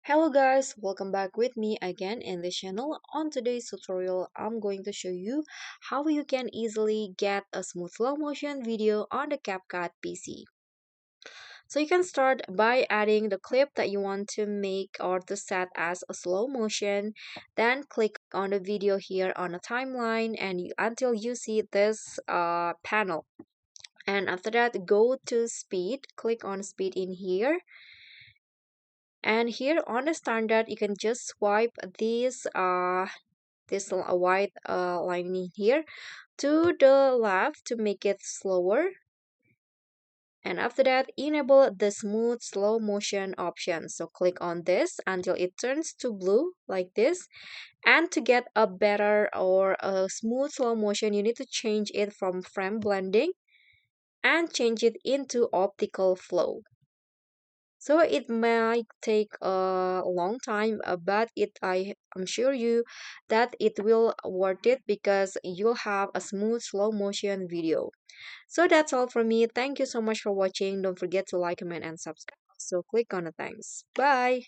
Hello guys, welcome back with me again in the channel. On today's tutorial, I'm going to show you how you can easily get a smooth slow motion video on the CapCut PC. So you can start by adding the clip that you want to make or to set as a slow motion. Then click on the video here on a timeline until you see this panel. And after that, go to speed, click on speed in here, and here on the standard you can just swipe this white line in here to the left to make it slower, and after that enable the smooth slow motion option. So click on this until it turns to blue like this, and to get a better or a smooth slow motion you need to change it from frame blending and change it into optical flow. So it might take a long time, but I'm sure you that it will worth it because you'll have a smooth slow motion video. So that's all from me. Thank you so much for watching. Don't forget to like, comment, and subscribe. So click on the thanks. Bye.